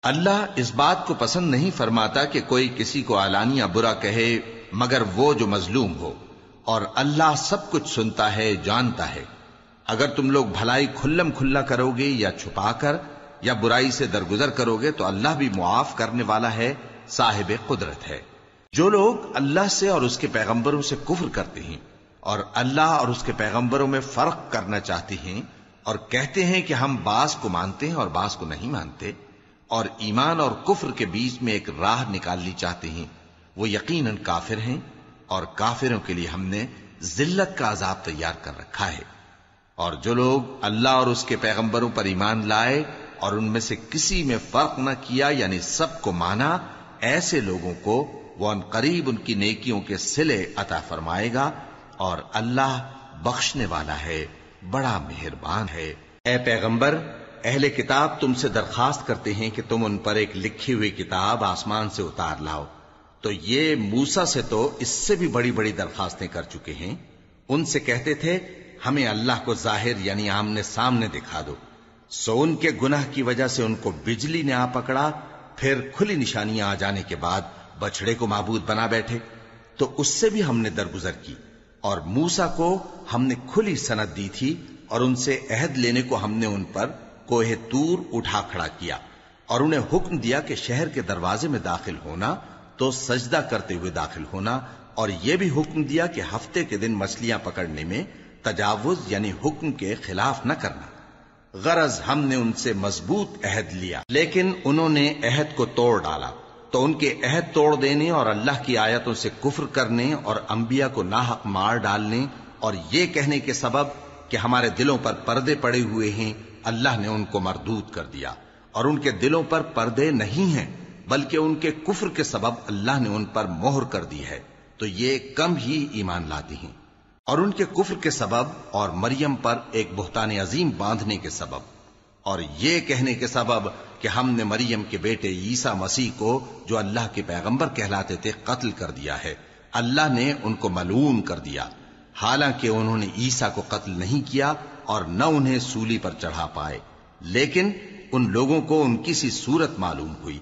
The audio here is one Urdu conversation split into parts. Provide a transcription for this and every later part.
اللہ اس بات کو پسند نہیں فرماتا کہ کوئی کسی کو علانیہ برا کہے مگر وہ جو مظلوم ہو، اور اللہ سب کچھ سنتا ہے، جانتا ہے۔ اگر تم لوگ بھلائی کھلم کھلا کرو گے یا چھپا کر یا برائی سے درگزر کرو گے تو اللہ بھی معاف کرنے والا ہے، صاحب قدرت ہے۔ جو لوگ اللہ سے اور اس کے پیغمبروں سے کفر کرتے ہیں اور اللہ اور اس کے پیغمبروں میں فرق کرنا چاہتے ہیں اور کہتے ہیں کہ ہم بعض کو مانتے ہیں اور بعض کو نہیں مانتے، اور ایمان اور کفر کے بیچ میں ایک راہ نکالنی چاہتے ہیں، وہ یقیناً کافر ہیں، اور کافروں کے لیے ہم نے ذلت کا عذاب تیار کر رکھا ہے۔ اور جو لوگ اللہ اور اس کے پیغمبروں پر ایمان لائے اور ان میں سے کسی میں فرق نہ کیا، یعنی سب کو مانا، ایسے لوگوں کو وہ ان قریب ان کی نیکیوں کے صلے عطا فرمائے گا، اور اللہ بخشنے والا ہے، بڑا مہربان ہے۔ اے پیغمبر، اہل کتاب تم سے درخواست کرتے ہیں کہ تم ان پر ایک لکھی ہوئی کتاب آسمان سے اتار لاؤ، تو یہ موسیٰ سے تو اس سے بھی بڑی بڑی درخواستیں کر چکے ہیں۔ ان سے کہتے تھے ہمیں اللہ کو ظاہر یعنی آمنے سامنے دکھا دو، سو ان کے گناہ کی وجہ سے ان کو بجلی نے آ پکڑا، پھر کھلی نشانیاں آ جانے کے بعد بچڑے کو معبود بنا بیٹھے، تو اس سے بھی ہم نے درگزر کی۔ اور موسیٰ کو ہم نے کھلی سند دی تھی، اور ان سے عہد لینے کو ہم نے ان پر کوہ طور اٹھا کھڑا کیا، اور انہیں حکم دیا کہ شہر کے دروازے میں داخل ہونا تو سجدہ کرتے ہوئے داخل ہونا، اور یہ بھی حکم دیا کہ ہفتے کے دن مچھلیاں پکڑنے میں تجاوز یعنی حکم کے خلاف نہ کرنا۔ غرض ہم نے ان سے مضبوط عہد لیا، لیکن انہوں نے عہد کو توڑ ڈالا، تو ان کے عہد توڑ دینے اور اللہ کی آیتوں سے کفر کرنے اور انبیاء کو ناحق مار ڈالنے اور یہ کہنے کے سبب کہ ہمارے دلوں پر پردے پڑے ہوئے ہیں، اللہ نے ان کو مردود کر دیا۔ اور ان کے دلوں پر پردے نہیں ہیں، بلکہ ان کے کفر کے سبب اللہ نے ان پر مہر کر دی ہے، تو یہ کم ہی ایمان لاتے ہیں۔ اور ان کے کفر کے سبب اور مریم پر ایک بہتان عظیم باندھنے کے سبب اور یہ کہنے کے سبب کہ ہم نے مریم کے بیٹے عیسیٰ مسیح کو جو اللہ کے پیغمبر کہلاتے تھے قتل کر دیا ہے، اللہ نے ان کو ملعون کر دیا، حالانکہ انہوں نے عیسیٰ کو قتل نہیں کیا اور نہ انہیں سولی پر چڑھا پائے، لیکن ان لوگوں کو ان کی سی صورت معلوم ہوئی۔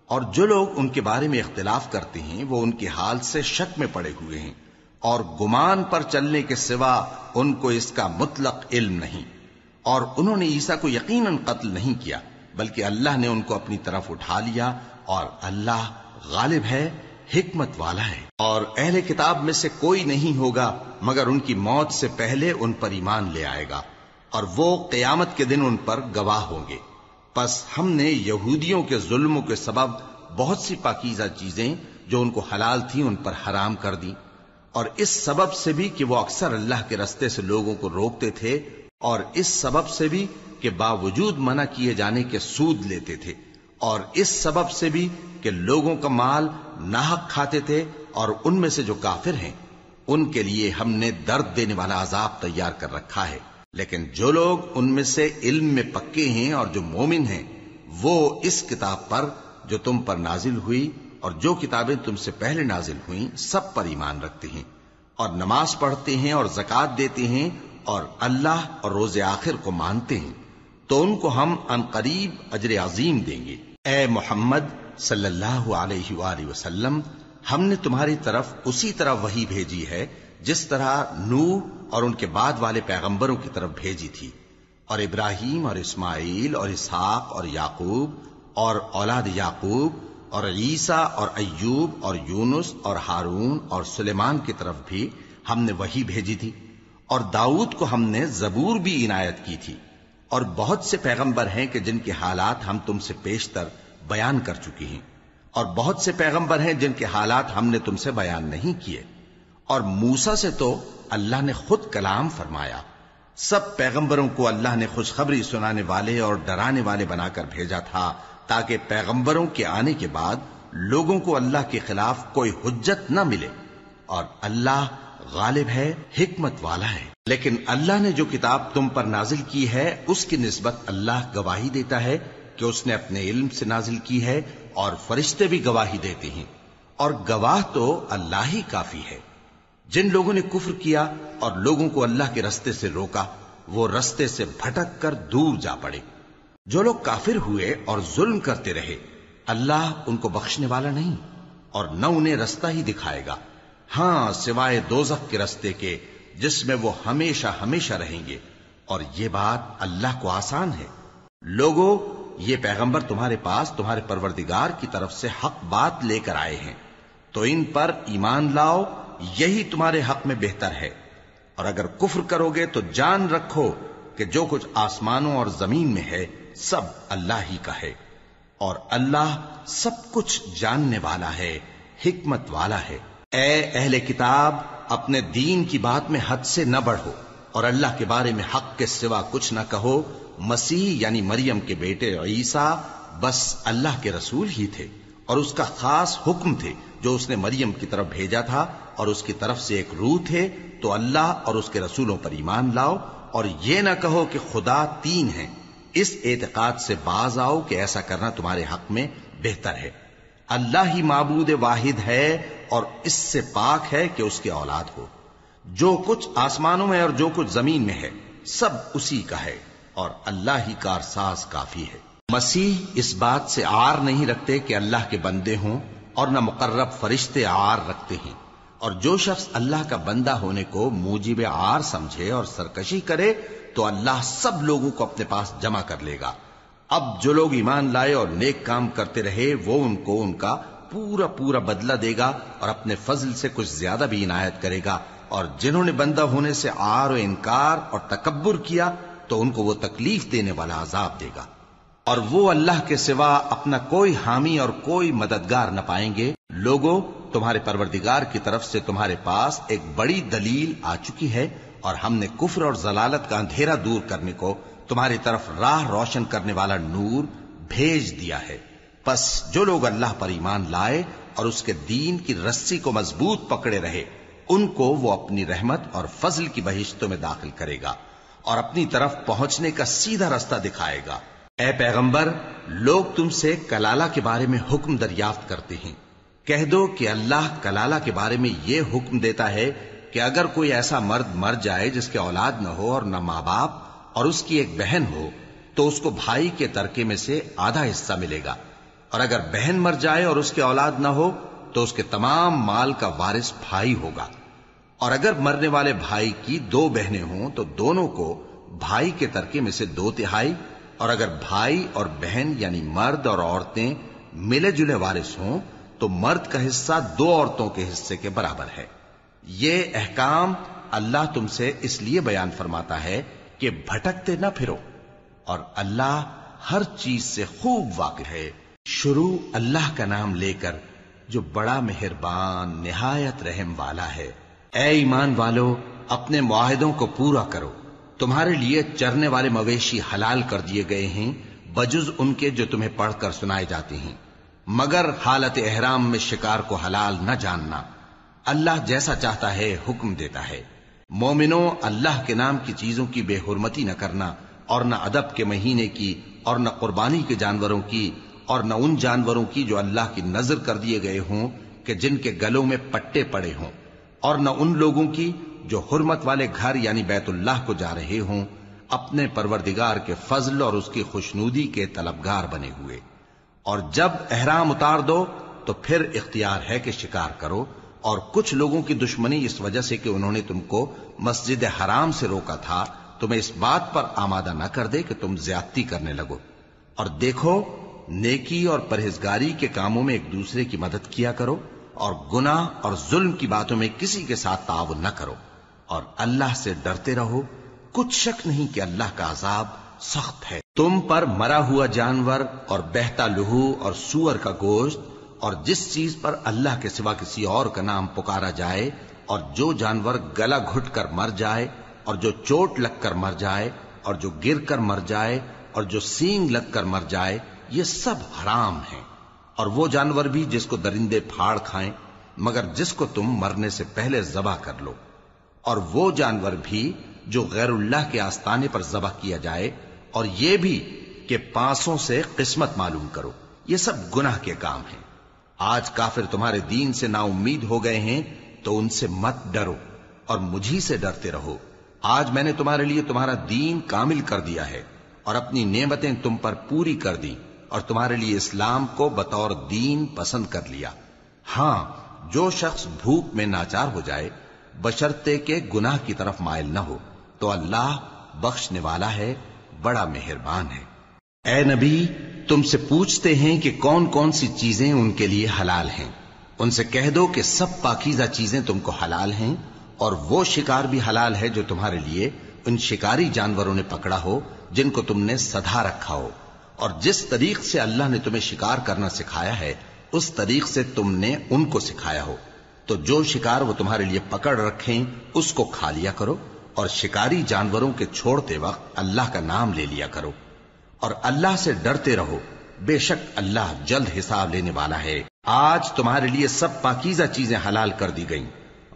اور جو لوگ ان کے بارے میں اختلاف کرتے ہیں وہ ان کے حال سے شک میں پڑے ہوئے ہیں، اور گمان پر چلنے کے سوا ان کو اس کا مطلق علم نہیں۔ اور انہوں نے عیسیٰ کو یقیناً قتل نہیں کیا، بلکہ اللہ نے ان کو اپنی طرف اٹھا لیا، اور اللہ غالب ہے، حکمت والا ہے۔ اور اہل کتاب میں سے کوئی نہیں ہوگا مگر ان کی موت سے پہلے ان پر ایمان لے آئے گا، اور وہ قیامت کے دن ان پر گواہ ہوں گے۔ پس ہم نے یہودیوں کے ظلموں کے سبب بہت سی پاکیزہ چیزیں جو ان کو حلال تھیں ان پر حرام کر دیں، اور اس سبب سے بھی کہ وہ اکثر اللہ کے رستے سے لوگوں کو روکتے تھے، اور اس سبب سے بھی کہ باوجود منع کیے جانے کے سود لیتے تھے، اور اس سبب سے بھی کہ لوگوں کا مال ناحق کھاتے تھے، اور ان میں سے جو کافر ہیں ان کے لیے ہم نے درد دینے والا عذاب تیار کر رکھا ہے۔ لیکن جو لوگ ان میں سے علم میں پکے ہیں اور جو مومن ہیں وہ اس کتاب پر جو تم پر نازل ہوئی اور جو کتابیں تم سے پہلے نازل ہوئیں سب پر ایمان رکھتے ہیں، اور نماز پڑھتے ہیں اور زکوٰۃ دیتے ہیں، اور اللہ اور روز آخر کو مانتے ہیں، تو ان کو ہم ان قریب اجر عظیم دیں گے۔ اے محمد صلی اللہ علیہ وآلہ وسلم، ہم نے تمہاری طرف اسی طرح وحی بھیجی ہے جس طرح نوح اور ان کے بعد والے پیغمبروں کی طرف بھیجی تھی، اور ابراہیم اور اسماعیل اور اسحاق اور یعقوب اور اولاد یعقوب اور عیسیٰ اور ایوب اور یونس اور ہارون اور سلیمان کی طرف بھی ہم نے وحی بھیجی تھی، اور داؤد کو ہم نے زبور بھی عنایت کی تھی، اور بہت سے پیغمبر ہیں کہ جن کے حالات ہم تم سے پیشتر بیان کر چکے ہیں، اور بہت سے پیغمبر ہیں جن کے حالات ہم نے تم سے بیان نہیں کیے۔ اور موسیٰ سے تو اللہ نے خود کلام فرمایا۔ سب پیغمبروں کو اللہ نے خوشخبری سنانے والے اور ڈرانے والے بنا کر بھیجا تھا، تاکہ پیغمبروں کے آنے کے بعد لوگوں کو اللہ کے خلاف کوئی حجت نہ ملے، اور اللہ غالب ہے، حکمت والا ہے۔ لیکن اللہ نے جو کتاب تم پر نازل کی ہے اس کی نسبت اللہ گواہی دیتا ہے کہ اس نے اپنے علم سے نازل کی ہے، اور فرشتے بھی گواہی دیتے ہیں، اور گواہ تو اللہ ہی کافی ہے۔ جن لوگوں نے کفر کیا اور لوگوں کو اللہ کے رستے سے روکا وہ رستے سے بھٹک کر دور جا پڑے۔ جو لوگ کافر ہوئے اور ظلم کرتے رہے اللہ ان کو بخشنے والا نہیں اور نہ انہیں رستہ ہی دکھائے گا، ہاں سوائے دوزخ کے رستے کے جس میں وہ ہمیشہ ہمیشہ رہیں گے، اور یہ بات اللہ کو آسان ہے۔ لوگو، یہ پیغمبر تمہارے پاس تمہارے پروردگار کی طرف سے حق بات لے کر آئے ہیں، تو ان پر ایمان لاؤ، یہی تمہارے حق میں بہتر ہے، اور اگر کفر کرو گے تو جان رکھو کہ جو کچھ آسمانوں اور زمین میں ہے سب اللہ ہی کا ہے، اور اللہ سب کچھ جاننے والا ہے، حکمت والا ہے۔ اے اہل کتاب، اپنے دین کی بات میں حد سے نہ بڑھو، اور اللہ کے بارے میں حق کے سوا کچھ نہ کہو۔ مسیح یعنی مریم کے بیٹے عیسیٰ بس اللہ کے رسول ہی تھے، اور اس کا خاص حکم تھے جو اس نے مریم کی طرف بھیجا تھا، اور اس کی طرف سے ایک روح تھے۔ تو اللہ اور اس کے رسولوں پر ایمان لاؤ، اور یہ نہ کہو کہ خدا تین ہیں، اس اعتقاد سے باز آؤ کہ ایسا کرنا تمہارے حق میں بہتر ہے۔ اللہ ہی معبود واحد ہے، اور اس سے پاک ہے کہ اس کی اولاد ہو۔ جو کچھ آسمانوں میں اور جو کچھ زمین میں ہے سب اسی کا ہے، اور اللہ ہی کارساز کافی ہے۔ مسیح اس بات سے عار نہیں رکھتے کہ اللہ کے بندے ہوں، اور نہ مقرب فرشتے عار رکھتے ہیں، اور جو شخص اللہ کا بندہ ہونے کو موجب عار سمجھے اور سرکشی کرے تو اللہ سب لوگوں کو اپنے پاس جمع کر لے گا۔ اب جو لوگ ایمان لائے اور نیک کام کرتے رہے وہ ان کو ان کا پورا پورا بدلہ دے گا، اور اپنے فضل سے کچھ زیادہ بھی عنایت کرے گا، اور جنہوں نے بندہ ہونے سے عار و انکار اور تکبر کیا تو ان کو وہ تکلیف دینے والا عذاب دے گا، اور وہ اللہ کے سوا اپنا کوئی حامی اور کوئی مددگار نہ پائیں گے۔ لوگو، تمہارے پروردگار کی طرف سے تمہارے پاس ایک بڑی دلیل آ چکی ہے، اور ہم نے کفر اور ضلالت کا اندھیرا دور کرنے کو تمہاری طرف راہ روشن کرنے والا نور بھیج دیا ہے۔ پس جو لوگ اللہ پر ایمان لائے اور اس کے دین کی رسی کو مضبوط پکڑے رہے ان کو وہ اپنی رحمت اور فضل کی بہشتوں میں داخل کرے گا، اور اپنی طرف پہنچنے کا سیدھا راستہ دکھائے گا۔ اے پیغمبر، لوگ تم سے کلالہ کے بارے میں حکم دریافت کرتے ہیں، کہہ دو کہ اللہ کلالہ کے بارے میں یہ حکم دیتا ہے کہ اگر کوئی ایسا مرد مر جائے جس کے اولاد نہ ہو اور نہ ماں باپ اور اس کی ایک بہن ہو تو اس کو بھائی کے ترکے میں سے آدھا حصہ ملے گا، اور اگر بہن مر جائے اور اس کے اولاد نہ ہو تو اس کے تمام مال کا وارث بھائی ہوگا، اور اگر مرنے والے بھائی کی دو بہنیں ہوں تو دونوں کو بھائی کے ترکے میں سے 2/3، اور اگر بھائی اور بہن یعنی مرد اور عورتیں ملے جلے وارث ہوں تو مرد کا حصہ 2 عورتوں کے حصے کے برابر ہے۔ یہ احکام اللہ تم سے اس لیے بیان فرماتا ہے کہ بھٹکتے نہ پھرو، اور اللہ ہر چیز سے خوب واقف ہے۔ شروع اللہ کا نام لے کر جو بڑا مہربان نہایت رحم والا ہے۔ اے ایمان والو، اپنے معاہدوں کو پورا کرو۔ تمہارے لیے چرنے والے مویشی حلال کر دیے گئے ہیں بجز ان کے جو تمہیں پڑھ کر سنائے جاتے ہیں، مگر حالت احرام میں شکار کو حلال نہ جاننا۔ اللہ جیسا چاہتا ہے حکم دیتا ہے۔ مومنوں، اللہ کے نام کی چیزوں کی بے حرمتی نہ کرنا، اور نہ ادب کے مہینے کی، اور نہ قربانی کے جانوروں کی، اور نہ ان جانوروں کی جو اللہ کی نذر کر دیے گئے ہوں کہ جن کے گلوں میں پٹے پڑے ہوں، اور نہ ان لوگوں کی جو حرمت والے گھر یعنی بیت اللہ کو جا رہے ہوں اپنے پروردگار کے فضل اور اس کی خوشنودی کے طلبگار بنے ہوئے۔ اور جب احرام اتار دو تو پھر اختیار ہے کہ شکار کرو، اور کچھ لوگوں کی دشمنی اس وجہ سے کہ انہوں نے تم کو مسجد حرام سے روکا تھا تمہیں اس بات پر آمادہ نہ کر دے کہ تم زیادتی کرنے لگو۔ اور دیکھو، نیکی اور پرہیزگاری کے کاموں میں ایک دوسرے کی مدد کیا کرو، اور گناہ اور ظلم کی باتوں میں کسی کے ساتھ تعاون نہ کرو، اور اللہ سے ڈرتے رہو۔ کچھ شک نہیں کہ اللہ کا عذاب سخت ہے۔ تم پر مرا ہوا جانور اور بہتا لہو اور سور کا گوشت اور جس چیز پر اللہ کے سوا کسی اور کا نام پکارا جائے، اور جو جانور گلا گھٹ کر مر جائے، اور جو چوٹ لگ کر مر جائے، اور جو گر کر مر جائے، اور جو سینگ لگ کر مر جائے، یہ سب حرام ہیں۔ اور وہ جانور بھی جس کو درندے پھاڑ کھائیں، مگر جس کو تم مرنے سے پہلے ذبح کر لو، اور وہ جانور بھی جو غیر اللہ کے آستانے پر ذبح کیا جائے، اور یہ بھی کہ پانسوں سے قسمت معلوم کرو، یہ سب گناہ کے کام ہیں۔ آج کافر تمہارے دین سے نا امید ہو گئے ہیں تو ان سے مت ڈرو اور مجھی سے ڈرتے رہو۔ آج میں نے تمہارے لیے تمہارا دین کامل کر دیا ہے، اور اپنی نعمتیں تم پر پوری کر دی اور تمہارے لیے اسلام کو بطور دین پسند کر لیا۔ ہاں، جو شخص بھوک میں ناچار ہو جائے بشرطے کہ گناہ کی طرف مائل نہ ہو تو اللہ بخشنے والا ہے، بڑا مہربان ہے۔ اے نبی، تم سے پوچھتے ہیں کہ کون کون سی چیزیں ان کے لیے حلال ہیں۔ ان سے کہہ دو کہ سب پاکیزہ چیزیں تم کو حلال ہیں، اور وہ شکار بھی حلال ہے جو تمہارے لیے ان شکاری جانوروں نے پکڑا ہو جن کو تم نے سدھا رکھا ہو، اور جس طریق سے اللہ نے تمہیں شکار کرنا سکھایا ہے اس طریق سے تم نے ان کو سکھایا ہو۔ تو جو شکار وہ تمہارے لیے پکڑ رکھیں اس کو کھا لیا کرو، اور شکاری جانوروں کے چھوڑتے وقت اللہ کا نام لے لیا کرو، اور اللہ سے ڈرتے رہو، بے شک اللہ جلد حساب لینے والا ہے۔ آج تمہارے لیے سب پاکیزہ چیزیں حلال کر دی گئیں،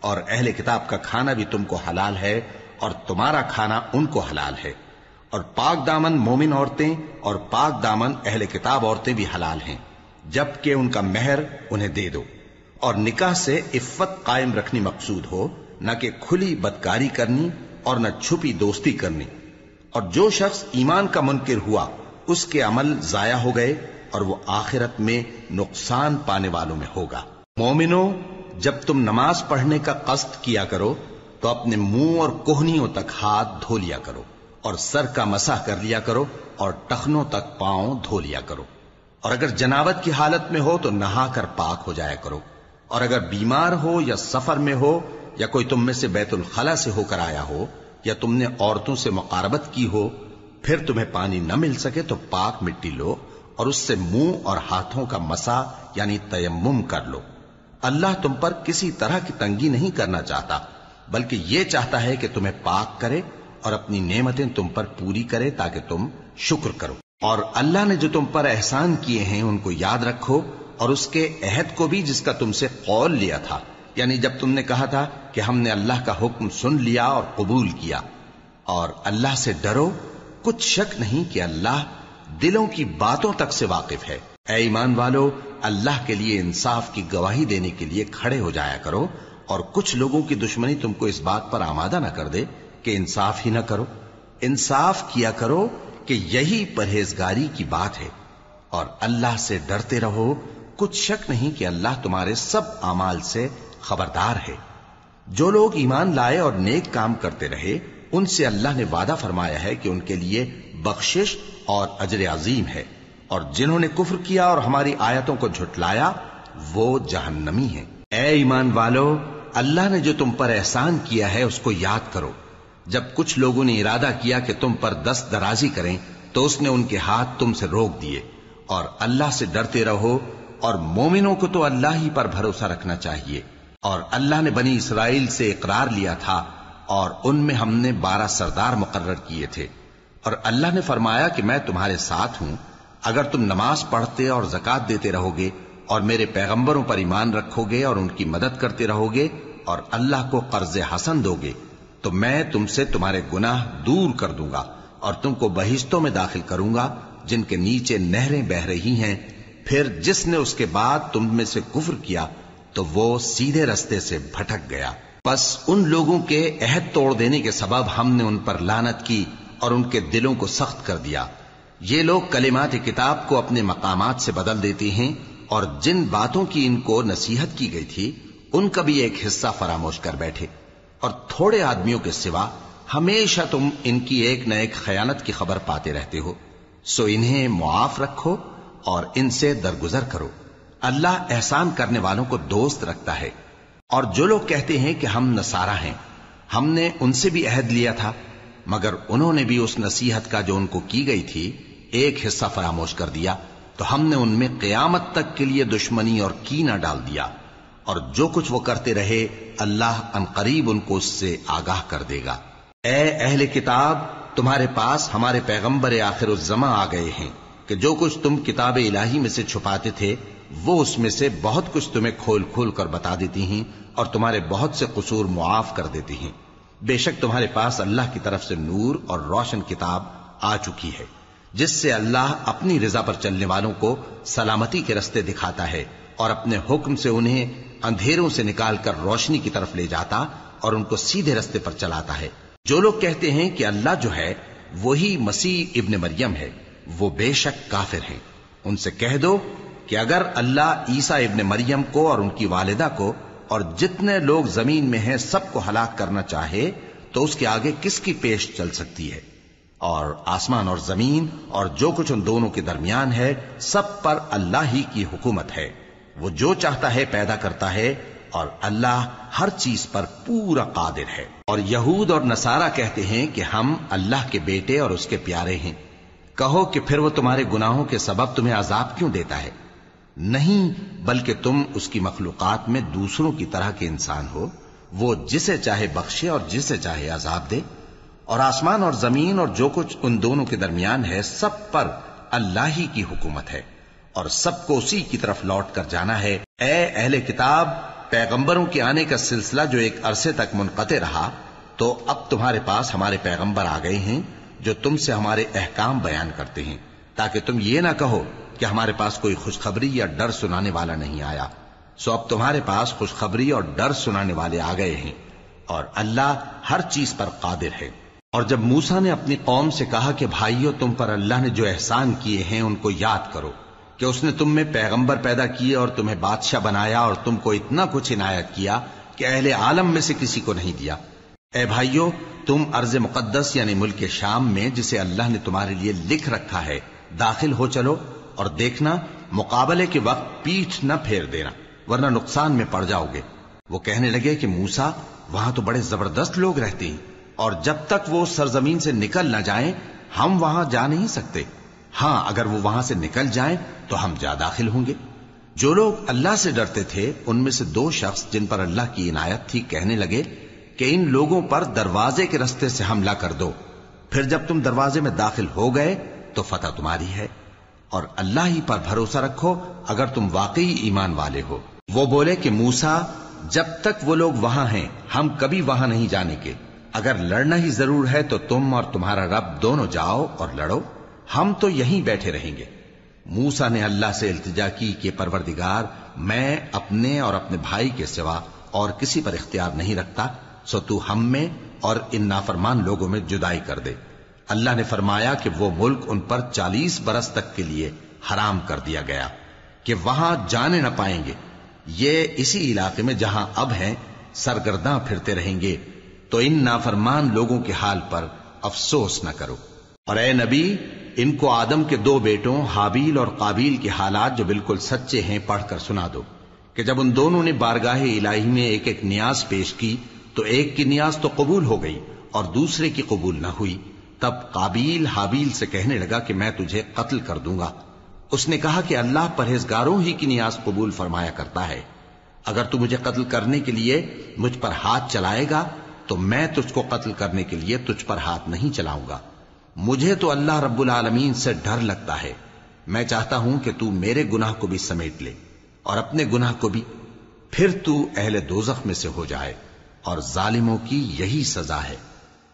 اور اہل کتاب کا کھانا بھی تم کو حلال ہے اور تمہارا کھانا ان کو حلال ہے، اور پاک دامن مومن عورتیں اور پاک دامن اہل کتاب عورتیں بھی حلال ہیں، جبکہ ان کا مہر انہیں دے دو، اور نکاح سے عفت قائم رکھنی مقصود ہو، نہ کہ کھلی بدکاری کرنی اور نہ چھپی دوستی کرنی۔ اور جو شخص ایمان کا منکر ہوا اس کے عمل ضائع ہو گئے اور وہ آخرت میں نقصان پانے والوں میں ہوگا۔ مومنو، جب تم نماز پڑھنے کا قصد کیا کرو تو اپنے منہ اور کوہنیوں تک ہاتھ دھو لیا کرو، اور سر کا مسح کر لیا کرو، اور ٹخنوں تک پاؤں دھو لیا کرو، اور اگر جنابت کی حالت میں ہو تو نہا کر پاک ہو جایا کرو، اور اگر بیمار ہو یا سفر میں ہو یا کوئی تم میں سے بیت الخلا سے ہو کر آیا ہو یا تم نے عورتوں سے مقاربت کی ہو، پھر تمہیں پانی نہ مل سکے تو پاک مٹی لو اور اس سے منہ اور ہاتھوں کا مسح یعنی تیمم کر لو۔ اللہ تم پر کسی طرح کی تنگی نہیں کرنا چاہتا، بلکہ یہ چاہتا ہے کہ تمہیں پاک کرے اور اپنی نعمتیں تم پر پوری کرے تاکہ تم شکر کرو۔ اور اللہ نے جو تم پر احسان کیے ہیں ان کو یاد رکھو، اور اس کے عہد کو بھی جس کا تم سے قول لیا تھا، یعنی جب تم نے کہا تھا کہ ہم نے اللہ کا حکم سن لیا اور قبول کیا۔ اور اللہ سے ڈرو، کچھ شک نہیں کہ اللہ دلوں کی باتوں تک سے واقف ہے۔ اے ایمان والو، اللہ کے لیے انصاف کی گواہی دینے کے لیے کھڑے ہو جایا کرو، اور کچھ لوگوں کی دشمنی تم کو اس بات پر آمادہ نہ کر دے کہ انصاف ہی نہ کرو۔ انصاف کیا کرو کہ یہی پرہیزگاری کی بات ہے، اور اللہ سے ڈرتے رہو، کچھ شک نہیں کہ اللہ تمہارے سب اعمال سے خبردار ہے۔ جو لوگ ایمان لائے اور نیک کام کرتے رہے ان سے اللہ نے وعدہ فرمایا ہے کہ ان کے لیے بخشش اور اجر عظیم ہے، اور جنہوں نے کفر کیا اور ہماری آیتوں کو جھٹلایا وہ جہنمی ہیں۔ اے ایمان والو، اللہ نے جو تم پر احسان کیا ہے اس کو یاد کرو۔ جب کچھ لوگوں نے ارادہ کیا کہ تم پر دست درازی کریں تو اس نے ان کے ہاتھ تم سے روک دیے، اور اللہ سے ڈرتے رہو، اور مومنوں کو تو اللہ ہی پر بھروسہ رکھنا چاہیے۔ اور اللہ نے بنی اسرائیل سے اقرار لیا تھا اور ان میں ہم نے 12 سردار مقرر کیے تھے، اور اللہ نے فرمایا کہ میں تمہارے ساتھ ہوں اگر تم نماز پڑھتے اور زکوٰۃ دیتے رہو گے اور میرے پیغمبروں پر ایمان رکھو گے اور ان کی مدد کرتے رہو گے اور اللہ کو قرض حسن دو گے تو میں تم سے تمہارے گناہ دور کر دوں گا اور تم کو بہشتوں میں داخل کروں گا جن کے نیچے نہریں بہ رہی ہیں۔ پھر جس نے اس کے بعد تم میں سے کفر کیا تو وہ سیدھے رستے سے بھٹک گیا۔ بس ان لوگوں کے عہد توڑ دینے کے سبب ہم نے ان پر لعنت کی اور ان کے دلوں کو سخت کر دیا۔ یہ لوگ کلمات کتاب کو اپنے مقامات سے بدل دیتے ہیں، اور جن باتوں کی ان کو نصیحت کی گئی تھی ان کا بھی ایک حصہ فراموش کر بیٹھے، اور تھوڑے آدمیوں کے سوا ہمیشہ تم ان کی ایک نہ ایک خیانت کی خبر پاتے رہتے ہو، سو انہیں معاف رکھو اور ان سے درگزر کرو۔ اللہ احسان کرنے والوں کو دوست رکھتا ہے۔ اور جو لوگ کہتے ہیں کہ ہم نصارہ ہیں، ہم نے ان سے بھی عہد لیا تھا، مگر انہوں نے بھی اس نصیحت کا جو ان کو کی گئی تھی ایک حصہ فراموش کر دیا، تو ہم نے ان میں قیامت تک کے لیے دشمنی اور کینہ ڈال دیا، اور جو کچھ وہ کرتے رہے اللہ عنقریب ان کو اس سے آگاہ کر دے گا۔ اے اہل کتاب، تمہارے پاس ہمارے پیغمبر آخر الزماں آ گئے ہیں کہ جو کچھ تم کتاب الہی میں سے چھپاتے تھے وہ اس میں سے بہت کچھ تمہیں کھول کھول کر بتا دیتی ہیں اور تمہارے بہت سے قصور معاف کر دیتی ہیں۔ بے شک تمہارے پاس اللہ کی طرف سے نور اور روشن کتاب آ چکی ہے جس سے اللہ اپنی رضا پر چلنے والوں کو سلامتی کے رستے دکھاتا ہے اور اپنے حکم سے انہیں اندھیروں سے نکال کر روشنی کی طرف لے جاتا اور ان کو سیدھے رستے پر چلاتا ہے۔ جو لوگ کہتے ہیں کہ اللہ جو ہے وہی مسیح ابن مریم ہے، وہ بے شک کافر ہیں۔ ان سے کہہ دو کہ اگر اللہ عیسیٰ ابن مریم کو اور ان کی والدہ کو اور جتنے لوگ زمین میں ہیں سب کو ہلاک کرنا چاہے تو اس کے آگے کس کی پیش چل سکتی ہے؟ اور آسمان اور زمین اور جو کچھ ان دونوں کے درمیان ہے سب پر اللہ ہی کی حکومت ہے۔ وہ جو چاہتا ہے پیدا کرتا ہے، اور اللہ ہر چیز پر پورا قادر ہے۔ اور یہود اور نصارہ کہتے ہیں کہ ہم اللہ کے بیٹے اور اس کے پیارے ہیں۔ کہو کہ پھر وہ تمہارے گناہوں کے سبب تمہیں عذاب کیوں دیتا ہے؟ نہیں، بلکہ تم اس کی مخلوقات میں دوسروں کی طرح کے انسان ہو۔ وہ جسے چاہے بخشے اور جسے چاہے عذاب دے۔ اور آسمان اور زمین اور جو کچھ ان دونوں کے درمیان ہے سب پر اللہ ہی کی حکومت ہے، اور سب کو اسی کی طرف لوٹ کر جانا ہے۔ اے اہل کتاب، پیغمبروں کے آنے کا سلسلہ جو ایک عرصے تک منقطع رہا، تو اب تمہارے پاس ہمارے پیغمبر آ گئے ہیں جو تم سے ہمارے احکام بیان کرتے ہیں، تاکہ تم یہ نہ کہو کہ ہمارے پاس کوئی خوشخبری یا ڈر سنانے والا نہیں آیا۔ سو اب تمہارے پاس خوشخبری اور ڈر سنانے والے آ گئے ہیں، اور اللہ ہر چیز پر قادر ہے۔ اور جب موسیٰ نے اپنی قوم سے کہا کہ بھائیو، تم پر اللہ نے جو احسان کیے ہیں ان کو یاد کرو، کہ اس نے تم میں پیغمبر پیدا کیے اور تمہیں بادشاہ بنایا اور تم کو اتنا کچھ عنایت کیا کہ اہل عالم میں سے کسی کو نہیں دیا۔ اے بھائیو، تم ارض مقدس یعنی ملک شام میں، جسے اللہ نے تمہارے لیے لکھ رکھا ہے، داخل ہو چلو، اور دیکھنا مقابلے کے وقت پیٹھ نہ پھیر دینا، ورنہ نقصان میں پڑ جاؤ گے۔ وہ کہنے لگے کہ موسیٰ، وہاں تو بڑے زبردست لوگ رہتے ہیں، اور جب تک وہ سرزمین سے نکل نہ جائیں ہم وہاں جا نہیں سکتے۔ ہاں، اگر وہ وہاں سے نکل جائیں تو ہم جا داخل ہوں گے۔ جو لوگ اللہ سے ڈرتے تھے ان میں سے دو شخص جن پر اللہ کی عنایت تھی کہنے لگے کہ ان لوگوں پر دروازے کے رستے سے حملہ کر دو، پھر جب تم دروازے میں داخل ہو گئے تو فتح تمہاری ہے، اور اللہ ہی پر بھروسہ رکھو اگر تم واقعی ایمان والے ہو۔ وہ بولے کہ موسیٰ، جب تک وہ لوگ وہاں ہیں ہم کبھی وہاں نہیں جانے کے، اگر لڑنا ہی ضرور ہے تو تم اور تمہارا رب دونوں جاؤ اور لڑو، ہم تو یہیں بیٹھے رہیں گے۔ موسیٰ نے اللہ سے التجا کی کہ پروردگار، میں اپنے اور اپنے بھائی کے سوا اور کسی پر اختیار نہیں رکھتا، سو تو ہم میں اور ان نافرمان لوگوں میں جدائی کر دے۔ اللہ نے فرمایا کہ وہ ملک ان پر 40 برس تک کے لیے حرام کر دیا گیا کہ وہاں جانے نہ پائیں گے۔ یہ اسی علاقے میں جہاں اب ہیں سرگرداں پھرتے رہیں گے، تو ان نافرمان لوگوں کے حال پر افسوس نہ کرو۔ اور اے نبی، ان کو آدم کے 2 بیٹوں حابیل اور قابیل کے حالات جو بالکل سچے ہیں پڑھ کر سنا دو، کہ جب ان دونوں نے بارگاہ الہی میں ایک ایک نیاز پیش کی تو ایک کی نیاز تو قبول ہو گئی اور دوسرے کی قبول نہ ہوئی۔ تب قابیل حابیل سے کہنے لگا کہ میں تجھے قتل کر دوں گا۔ اس نے کہا کہ اللہ پرہیزگاروں ہی کی نیاز قبول فرمایا کرتا ہے، اگر تو مجھے قتل کرنے کے لیے مجھ پر ہاتھ چلائے گا تو میں تجھ کو قتل کرنے کے لیے تجھ پر ہاتھ نہیں چلاؤں گا۔ مجھے تو اللہ رب العالمین سے ڈر لگتا ہے، میں چاہتا ہوں کہ تو میرے گناہ کو بھی سمیٹ لے اور اپنے گناہ کو بھی، پھر تو اہل دوزخ میں سے ہو جائے، اور ظالموں کی یہی سزا ہے۔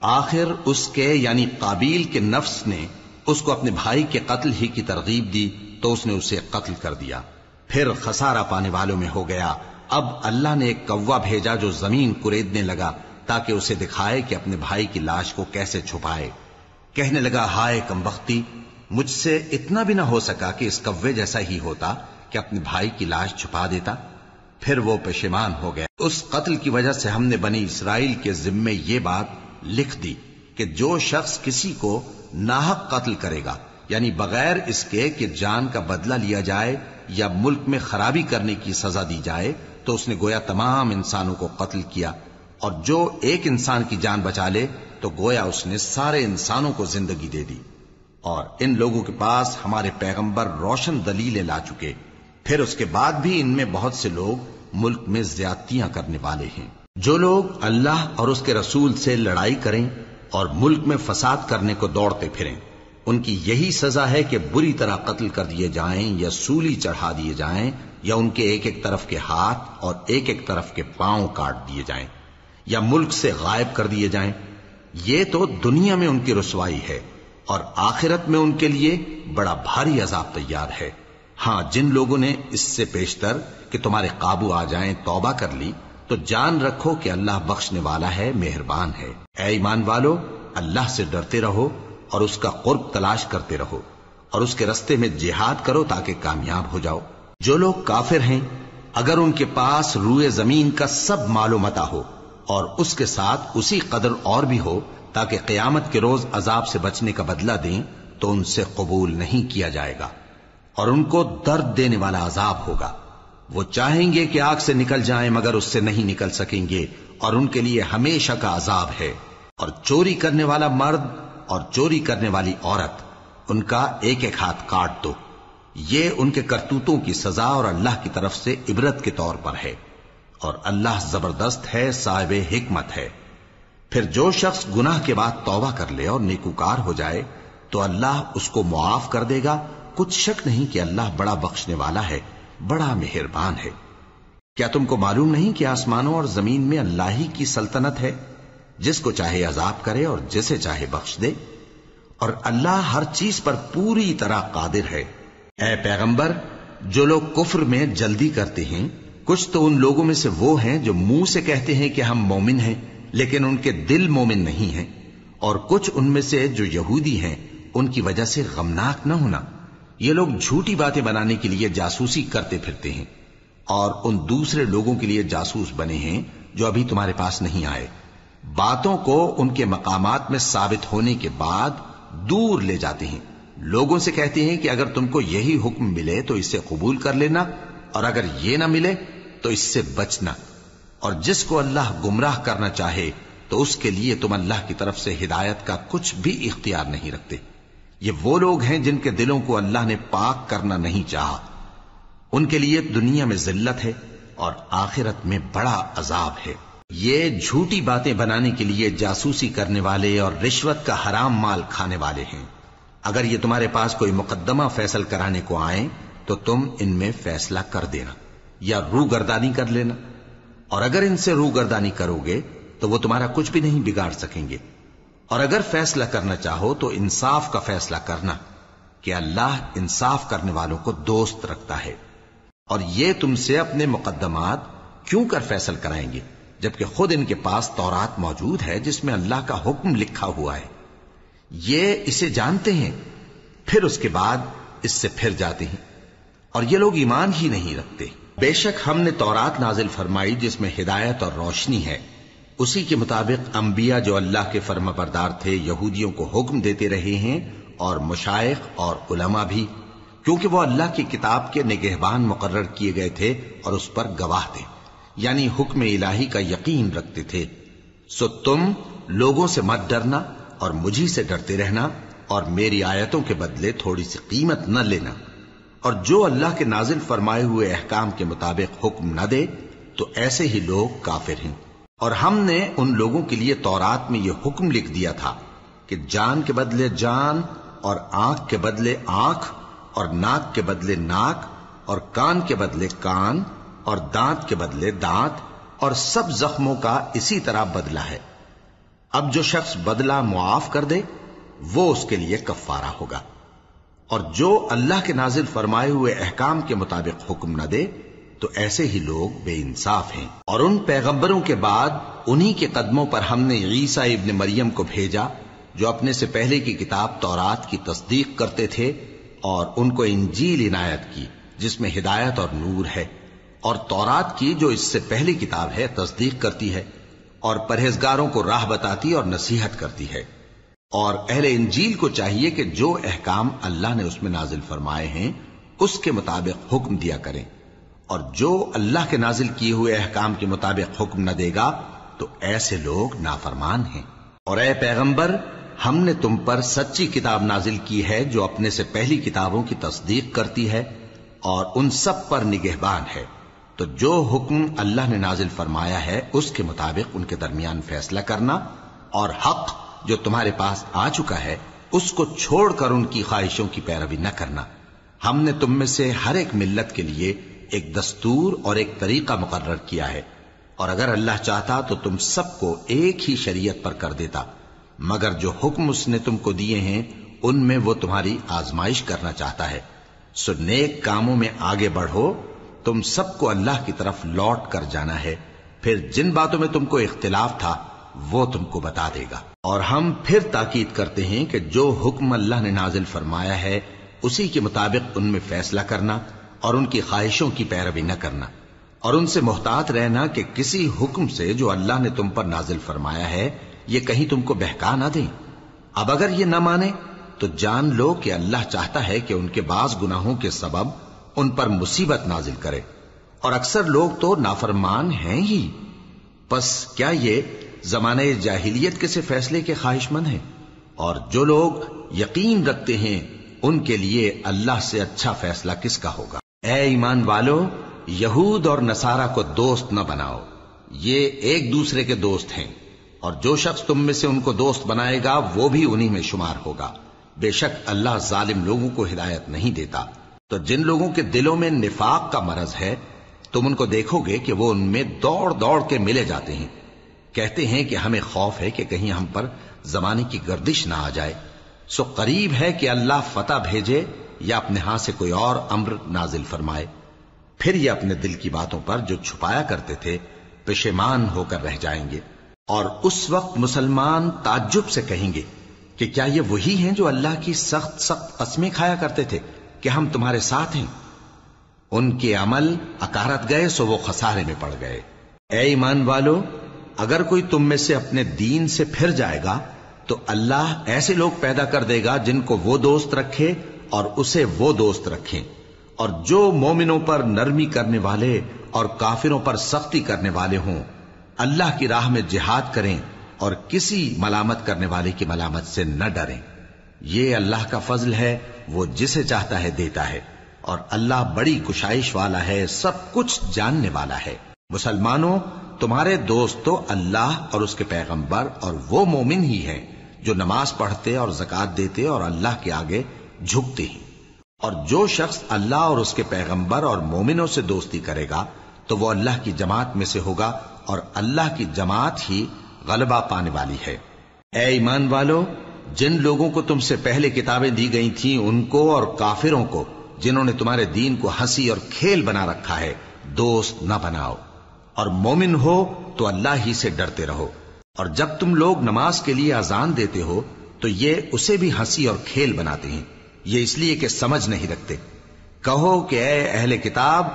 آخر اس کے یعنی قابیل کے نفس نے اس کو اپنے بھائی کے قتل ہی کی ترغیب دی تو اس نے اسے قتل کر دیا، پھر خسارہ پانے والوں میں ہو گیا۔ اب اللہ نے ایک کوا بھیجا جو زمین کریدنے لگا تاکہ اسے دکھائے کہ اپنے بھائی کی لاش کو کیسے چھپائے۔ کہنے لگا، ہائے کمبختی، مجھ سے اتنا بھی نہ ہو سکا کہ اس کوے جیسا ہی ہوتا کہ اپنے بھائی کی لاش چھپا دیتا۔ پھر وہ پشیمان ہو گیا۔ اس قتل کی وجہ سے ہم نے بنی اسرائیل کے ذمے یہ بات لکھ دی کہ جو شخص کسی کو ناحق قتل کرے گا، یعنی بغیر اس کے کہ جان کا بدلہ لیا جائے یا ملک میں خرابی کرنے کی سزا دی جائے، تو اس نے گویا تمام انسانوں کو قتل کیا، اور جو ایک انسان کی جان بچا لے تو گویا اس نے سارے انسانوں کو زندگی دے دی۔ اور ان لوگوں کے پاس ہمارے پیغمبر روشن دلیلیں لا چکے، پھر اس کے بعد بھی ان میں بہت سے لوگ ملک میں زیادتیاں کرنے والے ہیں۔ جو لوگ اللہ اور اس کے رسول سے لڑائی کریں اور ملک میں فساد کرنے کو دوڑتے پھریں، ان کی یہی سزا ہے کہ بری طرح قتل کر دیے جائیں یا سولی چڑھا دیے جائیں، یا ان کے ایک ایک طرف کے ہاتھ اور ایک ایک طرف کے پاؤں کاٹ دیے جائیں، یا ملک سے غائب کر دیے جائیں۔ یہ تو دنیا میں ان کی رسوائی ہے، اور آخرت میں ان کے لیے بڑا بھاری عذاب تیار ہے۔ ہاں، جن لوگوں نے اس سے پیشتر کہ تمہارے قابو آ جائیں توبہ کر لی تو جان رکھو کہ اللہ بخشنے والا ہے، مہربان ہے۔ اے ایمان والو، اللہ سے ڈرتے رہو اور اس کا قرب تلاش کرتے رہو اور اس کے رستے میں جہاد کرو تاکہ کامیاب ہو جاؤ۔ جو لوگ کافر ہیں اگر ان کے پاس روئے زمین کا سب مال و متاع ہو اور اس کے ساتھ اسی قدر اور بھی ہو تاکہ قیامت کے روز عذاب سے بچنے کا بدلہ دیں تو ان سے قبول نہیں کیا جائے گا اور ان کو درد دینے والا عذاب ہوگا۔ وہ چاہیں گے کہ آگ سے نکل جائیں مگر اس سے نہیں نکل سکیں گے اور ان کے لیے ہمیشہ کا عذاب ہے۔ اور چوری کرنے والا مرد اور چوری کرنے والی عورت ان کا ایک ایک ہاتھ کاٹ دو، یہ ان کے کرتوتوں کی سزا اور اللہ کی طرف سے عبرت کے طور پر ہے، اور اللہ زبردست ہے، صاحب حکمت ہے۔ پھر جو شخص گناہ کے بعد توبہ کر لے اور نیکوکار ہو جائے تو اللہ اس کو معاف کر دے گا، کچھ شک نہیں کہ اللہ بڑا بخشنے والا ہے، بڑا مہربان ہے۔ کیا تم کو معلوم نہیں کہ آسمانوں اور زمین میں اللہ ہی کی سلطنت ہے، جس کو چاہے عذاب کرے اور جسے چاہے بخش دے، اور اللہ ہر چیز پر پوری طرح قادر ہے۔ اے پیغمبر، جو لوگ کفر میں جلدی کرتے ہیں کچھ تو ان لوگوں میں سے وہ ہیں جو منہ سے کہتے ہیں کہ ہم مومن ہیں لیکن ان کے دل مومن نہیں ہیں، اور کچھ ان میں سے جو یہودی ہیں ان کی وجہ سے غمناک نہ ہونا۔ یہ لوگ جھوٹی باتیں بنانے کے لیے جاسوسی کرتے پھرتے ہیں اور ان دوسرے لوگوں کے لیے جاسوس بنے ہیں جو ابھی تمہارے پاس نہیں آئے، باتوں کو ان کے مقامات میں ثابت ہونے کے بعد دور لے جاتے ہیں، لوگوں سے کہتے ہیں کہ اگر تم کو یہی حکم ملے تو اسے قبول کر لینا اور اگر یہ نہ ملے تو اس سے بچنا، اور جس کو اللہ گمراہ کرنا چاہے تو اس کے لیے تم اللہ کی طرف سے ہدایت کا کچھ بھی اختیار نہیں رکھتے۔ یہ وہ لوگ ہیں جن کے دلوں کو اللہ نے پاک کرنا نہیں چاہا، ان کے لیے دنیا میں ذلت ہے اور آخرت میں بڑا عذاب ہے۔ یہ جھوٹی باتیں بنانے کے لیے جاسوسی کرنے والے اور رشوت کا حرام مال کھانے والے ہیں۔ اگر یہ تمہارے پاس کوئی مقدمہ فیصل کرانے کو آئیں تو تم ان میں فیصلہ کر دینا یا روگردانی کر لینا، اور اگر ان سے روگردانی کرو گے تو وہ تمہارا کچھ بھی نہیں بگاڑ سکیں گے، اور اگر فیصلہ کرنا چاہو تو انصاف کا فیصلہ کرنا کہ اللہ انصاف کرنے والوں کو دوست رکھتا ہے۔ اور یہ تم سے اپنے مقدمات کیوں کر فیصل کرائیں گے جبکہ خود ان کے پاس تورات موجود ہے جس میں اللہ کا حکم لکھا ہوا ہے، یہ اسے جانتے ہیں پھر اس کے بعد اس سے پھر جاتے ہیں، اور یہ لوگ ایمان ہی نہیں رکھتے۔ بے شک ہم نے تورات نازل فرمائی جس میں ہدایت اور روشنی ہے، اسی کے مطابق انبیاء جو اللہ کے فرما بردار تھے یہودیوں کو حکم دیتے رہے ہیں، اور مشائخ اور علماء بھی، کیونکہ وہ اللہ کی کتاب کے نگہبان مقرر کیے گئے تھے اور اس پر گواہ تھے، یعنی حکم الہی کا یقین رکھتے تھے۔ سو تم لوگوں سے مت ڈرنا اور مجھی سے ڈرتے رہنا، اور میری آیتوں کے بدلے تھوڑی سی قیمت نہ لینا، اور جو اللہ کے نازل فرمائے ہوئے احکام کے مطابق حکم نہ دے تو ایسے ہی لوگ کافر ہیں۔ اور ہم نے ان لوگوں کے لیے تورات میں یہ حکم لکھ دیا تھا کہ جان کے بدلے جان، اور آنکھ کے بدلے آنکھ، اور ناک کے بدلے ناک، اور کان کے بدلے کان، اور دانت کے بدلے دانت، اور سب زخموں کا اسی طرح بدلہ ہے۔ اب جو شخص بدلہ معاف کر دے وہ اس کے لیے کفارہ ہوگا، اور جو اللہ کے نازل فرمائے ہوئے احکام کے مطابق حکم نہ دے تو ایسے ہی لوگ بے انصاف ہیں۔ اور ان پیغمبروں کے بعد انہی کے قدموں پر ہم نے عیسیٰ ابن مریم کو بھیجا جو اپنے سے پہلے کی کتاب تورات کی تصدیق کرتے تھے، اور ان کو انجیل عنایت کی جس میں ہدایت اور نور ہے، اور تورات کی جو اس سے پہلی کتاب ہے تصدیق کرتی ہے اور پرہیزگاروں کو راہ بتاتی اور نصیحت کرتی ہے۔ اور اہل انجیل کو چاہیے کہ جو احکام اللہ نے اس میں نازل فرمائے ہیں اس کے مطابق حکم دیا کریں، اور جو اللہ کے نازل کیے ہوئے احکام کے مطابق حکم نہ دے گا تو ایسے لوگ نافرمان ہیں۔ اور اے پیغمبر، ہم نے تم پر سچی کتاب نازل کی ہے جو اپنے سے پہلی کتابوں کی تصدیق کرتی ہے اور ان سب پر نگہبان ہے، تو جو حکم اللہ نے نازل فرمایا ہے اس کے مطابق ان کے درمیان فیصلہ کرنا، اور حق جو تمہارے پاس آ چکا ہے اس کو چھوڑ کر ان کی خواہشوں کی پیروی نہ کرنا۔ ہم نے تم میں سے ہر ایک ملت کے لیے ایک دستور اور ایک طریقہ مقرر کیا ہے، اور اگر اللہ چاہتا تو تم سب کو ایک ہی شریعت پر کر دیتا، مگر جو حکم اس نے تم کو دیے ہیں ان میں وہ تمہاری آزمائش کرنا چاہتا ہے۔ سو نیک کاموں میں آگے بڑھو، تم سب کو اللہ کی طرف لوٹ کر جانا ہے، پھر جن باتوں میں تم کو اختلاف تھا وہ تم کو بتا دے گا۔ اور ہم پھر تاکید کرتے ہیں کہ جو حکم اللہ نے نازل فرمایا ہے اسی کے مطابق ان میں فیصلہ کرنا اور ان کی خواہشوں کی پیروی نہ کرنا، اور ان سے محتاط رہنا کہ کسی حکم سے جو اللہ نے تم پر نازل فرمایا ہے یہ کہیں تم کو بہکا نہ دیں۔ اب اگر یہ نہ مانے تو جان لو کہ اللہ چاہتا ہے کہ ان کے بعض گناہوں کے سبب ان پر مصیبت نازل کرے، اور اکثر لوگ تو نافرمان ہیں ہی۔ پس کیا یہ زمانہ جاہلیت کے سے فیصلے کے خواہش مند ہیں؟ اور جو لوگ یقین رکھتے ہیں ان کے لیے اللہ سے اچھا فیصلہ کس کا ہوگا؟ اے ایمان والو، یہود اور نصارہ کو دوست نہ بناؤ، یہ ایک دوسرے کے دوست ہیں، اور جو شخص تم میں سے ان کو دوست بنائے گا وہ بھی انہی میں شمار ہوگا۔ بے شک اللہ ظالم لوگوں کو ہدایت نہیں دیتا۔ تو جن لوگوں کے دلوں میں نفاق کا مرض ہے تم ان کو دیکھو گے کہ وہ ان میں دوڑ دوڑ کے ملے جاتے ہیں، کہتے ہیں کہ ہمیں خوف ہے کہ کہیں ہم پر زمانے کی گردش نہ آ جائے، سو قریب ہے کہ اللہ فتح بھیجے یا اپنے ہاں سے کوئی اور امر نازل فرمائے، پھر یہ اپنے دل کی باتوں پر جو چھپایا کرتے تھے پشیمان ہو کر رہ جائیں گے۔ اور اس وقت مسلمان تعجب سے کہیں گے کہ کیا یہ وہی ہیں جو اللہ کی سخت سخت قسمیں کھایا کرتے تھے کہ ہم تمہارے ساتھ ہیں؟ ان کے عمل اکارت گئے سو وہ خسارے میں پڑ گئے۔ اے ایمان والو، اگر کوئی تم میں سے اپنے دین سے پھر جائے گا تو اللہ ایسے لوگ پیدا کر دے گا جن کو وہ دوست رکھے اور اسے وہ دوست رکھیں، اور جو مومنوں پر نرمی کرنے والے اور کافروں پر سختی کرنے والے ہوں، اللہ کی راہ میں جہاد کریں اور کسی ملامت کرنے والے کی ملامت سے نہ ڈریں۔ یہ اللہ کا فضل ہے، وہ جسے چاہتا ہے دیتا ہے، اور اللہ بڑی کشائش والا ہے، سب کچھ جاننے والا ہے۔ مسلمانوں، تمہارے دوست تو اللہ اور اس کے پیغمبر اور وہ مومن ہی ہیں جو نماز پڑھتے اور زکوٰۃ دیتے اور اللہ کے آگے جھکتے ہیں۔ اور جو شخص اللہ اور اس کے پیغمبر اور مومنوں سے دوستی کرے گا تو وہ اللہ کی جماعت میں سے ہوگا، اور اللہ کی جماعت ہی غلبہ پانے والی ہے۔ اے ایمان والو، جن لوگوں کو تم سے پہلے کتابیں دی گئی تھیں ان کو اور کافروں کو جنہوں نے تمہارے دین کو ہنسی اور کھیل بنا رکھا ہے دوست نہ بناؤ، اور مومن ہو تو اللہ ہی سے ڈرتے رہو۔ اور جب تم لوگ نماز کے لیے اذان دیتے ہو تو یہ اسے بھی ہنسی اور کھیل بناتے ہیں، یہ اس لیے کہ سمجھ نہیں رکھتے۔ کہو کہ اے اہل کتاب،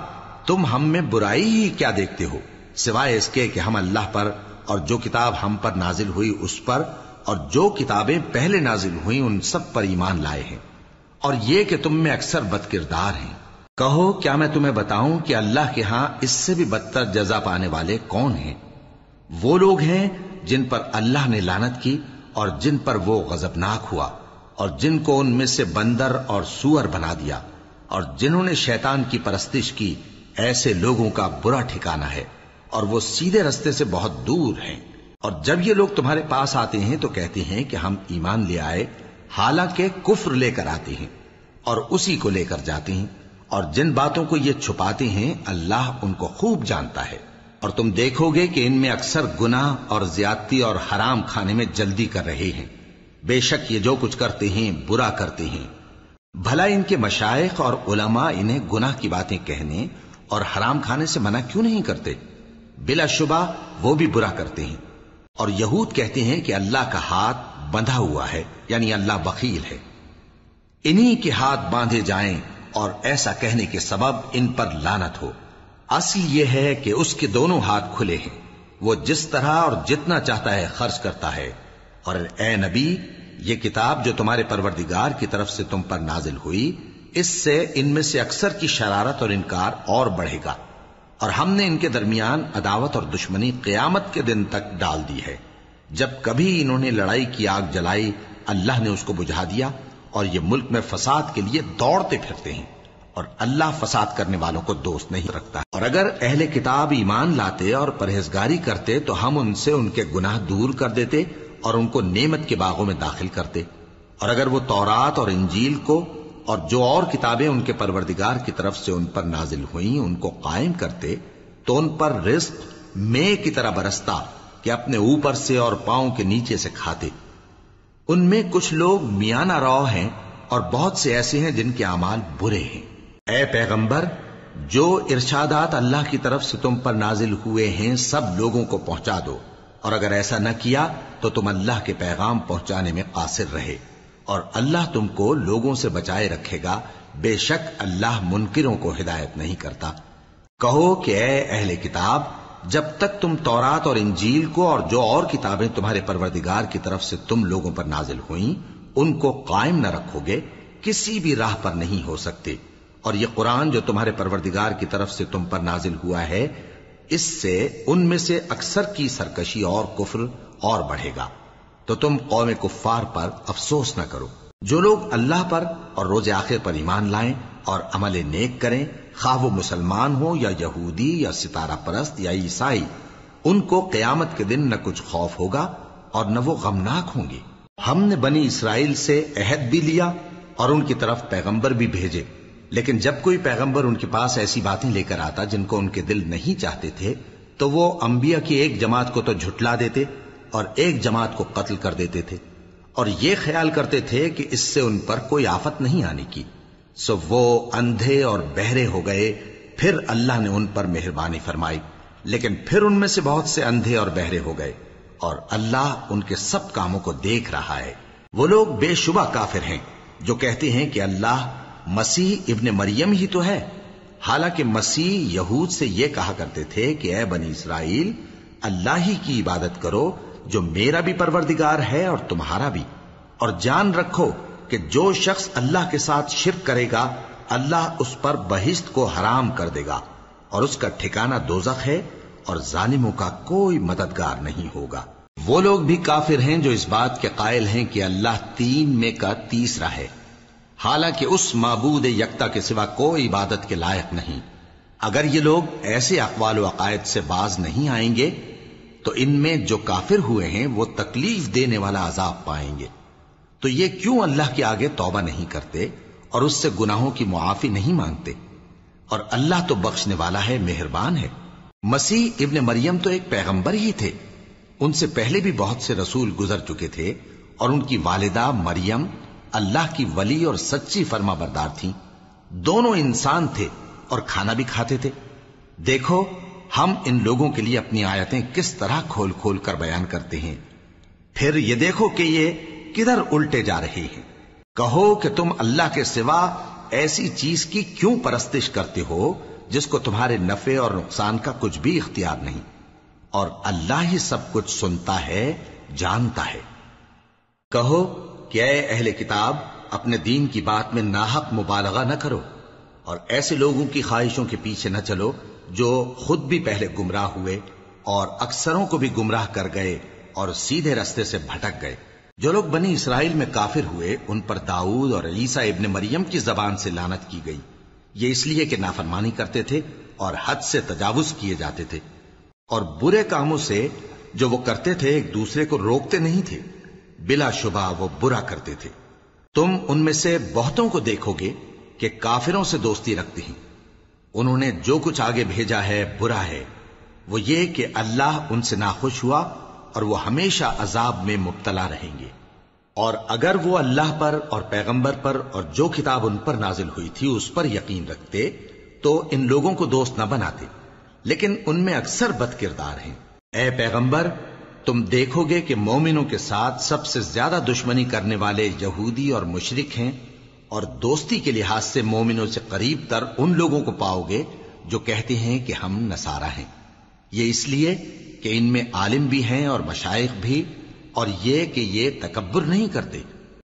تم ہم میں برائی ہی کیا دیکھتے ہو، سوائے اس کے کہ ہم اللہ پر اور جو کتاب ہم پر نازل ہوئی اس پر اور جو کتابیں پہلے نازل ہوئیں ان سب پر ایمان لائے ہیں، اور یہ کہ تم میں اکثر بد کردار ہیں۔ کہو کیا میں تمہیں بتاؤں کہ اللہ کے ہاں اس سے بھی بدتر جزا پانے والے کون ہیں؟ وہ لوگ ہیں جن پر اللہ نے لعنت کی اور جن پر وہ غضبناک ہوا، اور جن کو ان میں سے بندر اور سور بنا دیا، اور جنہوں نے شیطان کی پرستش کی، ایسے لوگوں کا برا ٹھکانہ ہے، اور وہ سیدھے رستے سے بہت دور ہیں۔ اور جب یہ لوگ تمہارے پاس آتے ہیں تو کہتے ہیں کہ ہم ایمان لے آئے، حالانکہ کفر لے کر آتے ہیں اور اسی کو لے کر جاتے ہیں، اور جن باتوں کو یہ چھپاتے ہیں اللہ ان کو خوب جانتا ہے۔ اور تم دیکھو گے کہ ان میں اکثر گناہ اور زیادتی اور حرام کھانے میں جلدی کر رہے ہیں، بے شک یہ جو کچھ کرتے ہیں برا کرتے ہیں۔ بھلا ان کے مشائخ اور علماء انہیں گناہ کی باتیں کہنے اور حرام کھانے سے منع کیوں نہیں کرتے؟ بلا شبہ وہ بھی برا کرتے ہیں۔ اور یہود کہتے ہیں کہ اللہ کا ہاتھ بندھا ہوا ہے، یعنی اللہ بخیل ہے، انہی کے ہاتھ باندھے جائیں، اور ایسا کہنے کے سبب ان پر لعنت ہو۔ اصل یہ ہے کہ اس کے دونوں ہاتھ کھلے ہیں، وہ جس طرح اور جتنا چاہتا ہے خرچ کرتا ہے۔ اور اے نبی، یہ کتاب جو تمہارے پروردگار کی طرف سے تم پر نازل ہوئی، اس سے ان میں سے اکثر کی شرارت اور انکار اور بڑھے گا، اور ہم نے ان کے درمیان عداوت اور دشمنی قیامت کے دن تک ڈال دی ہے۔ جب کبھی انہوں نے لڑائی کی آگ جلائی اللہ نے اس کو بجھا دیا، اور یہ ملک میں فساد کے لیے دوڑتے پھرتے ہیں، اور اللہ فساد کرنے والوں کو دوست نہیں رکھتا۔ اور اگر اہل کتاب ایمان لاتے اور پرہیزگاری کرتے تو ہم ان سے ان کے گناہ دور کر دیتے اور ان کو نعمت کے باغوں میں داخل کرتے۔ اور اگر وہ تورات اور انجیل کو اور جو اور کتابیں ان کے پروردگار کی طرف سے ان پر نازل ہوئیں ان کو قائم کرتے تو ان پر رزق مے کی طرح برستا کہ اپنے اوپر سے اور پاؤں کے نیچے سے کھاتے۔ ان میں کچھ لوگ میانہ رو ہیں اور بہت سے ایسے ہیں جن کے اعمال برے ہیں۔ اے پیغمبر، جو ارشادات اللہ کی طرف سے تم پر نازل ہوئے ہیں سب لوگوں کو پہنچا دو، اور اگر ایسا نہ کیا تو تم اللہ کے پیغام پہنچانے میں قاصر رہے، اور اللہ تم کو لوگوں سے بچائے رکھے گا، بے شک اللہ منکروں کو ہدایت نہیں کرتا۔ کہو کہ اے اہل کتاب، جب تک تم تورات اور انجیل کو اور جو اور کتابیں تمہارے پروردگار کی طرف سے تم لوگوں پر نازل ہوئیں ان کو قائم نہ رکھو گے، کسی بھی راہ پر نہیں ہو سکتے، اور یہ قرآن جو تمہارے پروردگار کی طرف سے تم پر نازل ہوا ہے، اس سے ان میں سے اکثر کی سرکشی اور کفر اور بڑھے گا، تو تم قوم کفار پر افسوس نہ کرو۔ جو لوگ اللہ پر اور روز آخر پر ایمان لائیں اور عمل نیک کریں، خواہ وہ مسلمان ہو یا یہودی یا ستارہ پرست یا عیسائی، ان کو قیامت کے دن نہ کچھ خوف ہوگا اور نہ وہ غمناک ہوں گے۔ ہم نے بنی اسرائیل سے عہد بھی لیا اور ان کی طرف پیغمبر بھی بھیجے، لیکن جب کوئی پیغمبر ان کے پاس ایسی باتیں لے کر آتا جن کو ان کے دل نہیں چاہتے تھے تو وہ انبیاء کی ایک جماعت کو تو جھٹلا دیتے اور ایک جماعت کو قتل کر دیتے تھے، اور یہ خیال کرتے تھے کہ اس سے ان پر کوئی آفت نہیں آنے کی، سو وہ اندھے اور بہرے ہو گئے۔ پھر اللہ نے ان پر مہربانی فرمائی، لیکن پھر ان میں سے بہت سے اندھے اور بہرے ہو گئے، اور اللہ ان کے سب کاموں کو دیکھ رہا ہے۔ وہ لوگ بے شبہ کافر ہیں جو کہتے ہیں کہ اللہ مسیح ابن مریم ہی تو ہے، حالانکہ مسیح یہود سے یہ کہا کرتے تھے کہ اے بنی اسرائیل، اللہ ہی کی عبادت کرو جو میرا بھی پروردگار ہے اور تمہارا بھی، اور جان رکھو کہ جو شخص اللہ کے ساتھ شرک کرے گا اللہ اس پر بہشت کو حرام کر دے گا، اور اس کا ٹھکانہ دوزخ ہے، اور ظالموں کا کوئی مددگار نہیں ہوگا۔ وہ لوگ بھی کافر ہیں جو اس بات کے قائل ہیں کہ اللہ تین میں کا تیسرا ہے، حالانکہ اس معبود یکتا کے سوا کوئی عبادت کے لائق نہیں۔ اگر یہ لوگ ایسے اقوال و عقائد سے باز نہیں آئیں گے تو ان میں جو کافر ہوئے ہیں وہ تکلیف دینے والا عذاب پائیں گے۔ تو یہ کیوں اللہ کے آگے توبہ نہیں کرتے اور اس سے گناہوں کی معافی نہیں مانگتے؟ اور اللہ تو بخشنے والا ہے، مہربان ہے۔ مسیح ابن مریم تو ایک پیغمبر ہی تھے، ان سے پہلے بھی بہت سے رسول گزر چکے تھے، اور ان کی والدہ مریم اللہ کی ولی اور سچی فرما بردار تھیں، دونوں انسان تھے اور کھانا بھی کھاتے تھے۔ دیکھو ہم ان لوگوں کے لیے اپنی آیتیں کس طرح کھول کھول کر بیان کرتے ہیں، پھر یہ دیکھو کہ یہ کدھر الٹے جا رہے ہیں۔ کہو کہ تم اللہ کے سوا ایسی چیز کی کیوں پرستش کرتے ہو جس کو تمہارے نفع اور نقصان کا کچھ بھی اختیار نہیں، اور اللہ ہی سب کچھ سنتا ہے، جانتا ہے۔ کہو کہ اے اہل کتاب، اپنے دین کی بات میں ناحق مبالغہ نہ کرو، اور ایسے لوگوں کی خواہشوں کے پیچھے نہ چلو جو خود بھی پہلے گمراہ ہوئے اور اکثروں کو بھی گمراہ کر گئے اور سیدھے رستے سے بھٹک گئے۔ جو لوگ بنی اسرائیل میں کافر ہوئے ان پر داؤد اور عیسیٰ ابن مریم کی زبان سے لعنت کی گئی، یہ اس لیے کہ نافرمانی کرتے تھے اور حد سے تجاوز کیے جاتے تھے، اور برے کاموں سے جو وہ کرتے تھے ایک دوسرے کو روکتے نہیں تھے، بلا شبہ وہ برا کرتے تھے۔ تم ان میں سے بہتوں کو دیکھو گے کہ کافروں سے دوستی رکھتے ہیں، انہوں نے جو کچھ آگے بھیجا ہے برا ہے، وہ یہ کہ اللہ ان سے ناخوش ہوا اور وہ ہمیشہ عذاب میں مبتلا رہیں گے۔ اور اگر وہ اللہ پر اور پیغمبر پر اور جو کتاب ان پر نازل ہوئی تھی اس پر یقین رکھتے تو ان لوگوں کو دوست نہ بناتے، لیکن ان میں اکثر بد کردار ہیں۔ اے پیغمبر، تم دیکھو گے کہ مومنوں کے ساتھ سب سے زیادہ دشمنی کرنے والے یہودی اور مشرک ہیں، اور دوستی کے لحاظ سے مومنوں سے قریب تر ان لوگوں کو پاؤ گے جو کہتے ہیں کہ ہم نصارہ ہیں، یہ اس لیے کہ ان میں عالم بھی ہیں اور مشائخ بھی، اور یہ کہ یہ تکبر نہیں کرتے